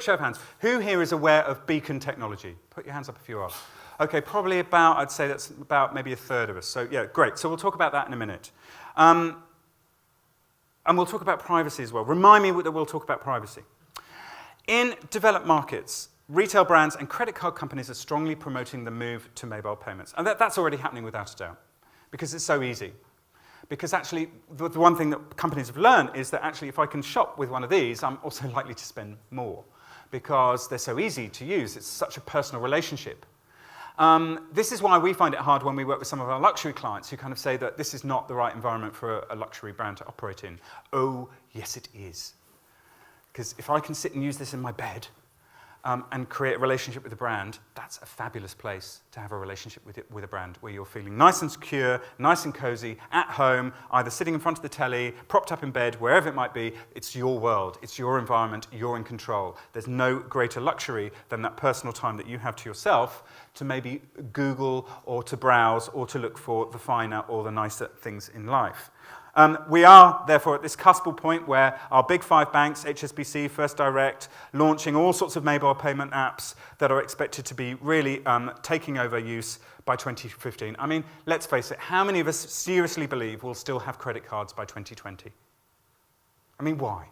quick show of hands. Who here is aware of beacon technology? Put your hands up if you are. Okay, probably about, I'd say that's about maybe a third of us. So yeah, great. So we'll talk about that in a minute. And we'll talk about privacy as well. Remind me that we'll talk about privacy. In developed markets, retail brands and credit card companies are strongly promoting the move to mobile payments. And that's already happening without a doubt, because it's so easy. Because actually, the one thing that companies have learned is that actually if I can shop with one of these, I'm also likely to spend more, because they're so easy to use. It's such a personal relationship. This is why we find it hard when we work with some of our luxury clients who kind of say that this is not the right environment for a luxury brand to operate in. Oh, yes, it is. Because if I can sit and use this in my bed and create a relationship with a brand, that's a fabulous place to have a relationship with a brand where you're feeling nice and secure, nice and cozy, at home, either sitting in front of the telly, propped up in bed, wherever it might be. It's your world, it's your environment, you're in control. There's no greater luxury than that personal time that you have to yourself to maybe Google or to browse or to look for the finer or the nicer things in life. We are, therefore, at this cuspal point where our big five banks, HSBC, First Direct, launching all sorts of mobile payment apps that are expected to be really taking over use by 2015. I mean, let's face it, how many of us seriously believe we'll still have credit cards by 2020? I mean, why?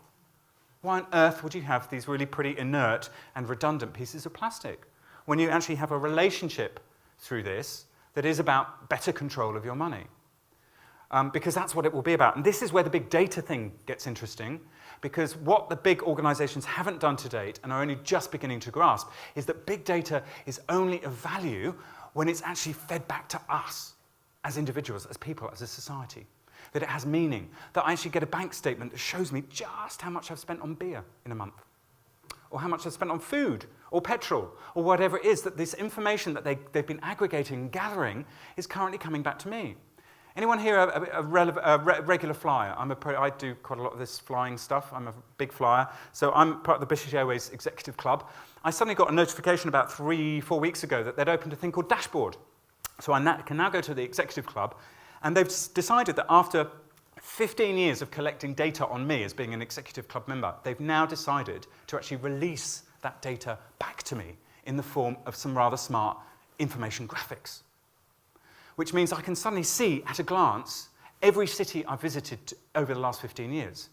Why on earth would you have these really pretty inert and redundant pieces of plastic when you actually have a relationship through this that is about better control of your money? Because that's what it will be about. And this is where the big data thing gets interesting, because what the big organizations haven't done to date and are only just beginning to grasp is that big data is only of value when it's actually fed back to us as individuals, as people, as a society. That it has meaning, that I actually get a bank statement that shows me just how much I've spent on beer in a month, or how much I've spent on food, or petrol, or whatever it is, that this information that they've been aggregating and gathering is currently coming back to me. Anyone here a regular flyer? I do quite a lot of this flying stuff. I'm a big flyer. So I'm part of the British Airways Executive Club. I suddenly got a notification about 3-4 weeks ago that they'd opened a thing called Dashboard. So I can now go to the Executive Club, and they've decided that after 15 years of collecting data on me as being an Executive Club member, they've now decided to actually release that data back to me in the form of some rather smart information graphics. Which means I can suddenly see, at a glance, every city I've visited over the last 15 years.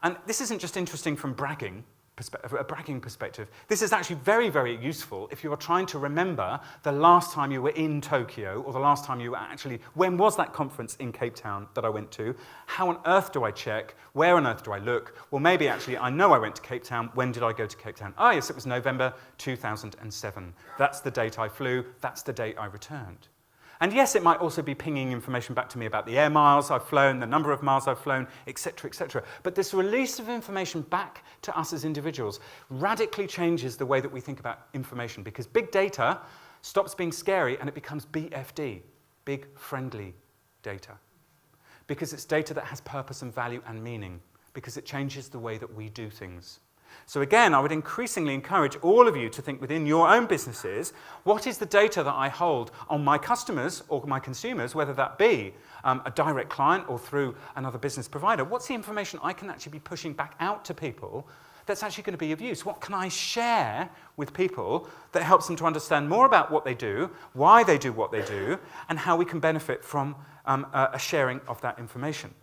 And this isn't just interesting from a bragging perspective. This is actually very, very useful if you are trying to remember the last time you were in Tokyo, or the last time you were actually, when was that conference in Cape Town that I went to? How on earth do I check? Where on earth do I look? Well, maybe actually I know I went to Cape Town. When did I go to Cape Town? Oh, yes, it was November 2007. That's the date I flew. That's the date I returned. And yes, it might also be pinging information back to me about the air miles I've flown, the number of miles I've flown, etc., etc. But this release of information back to us as individuals radically changes the way that we think about information, because big data stops being scary and it becomes BFD, big friendly data. Because it's data that has purpose and value and meaning, because it changes the way that we do things. So again, I would increasingly encourage all of you to think within your own businesses, what is the data that I hold on my customers or my consumers, whether that be a direct client or through another business provider? What's the information I can actually be pushing back out to people that's actually going to be of use? What can I share with people that helps them to understand more about what they do, why they do what they do, and how we can benefit from a sharing of that information?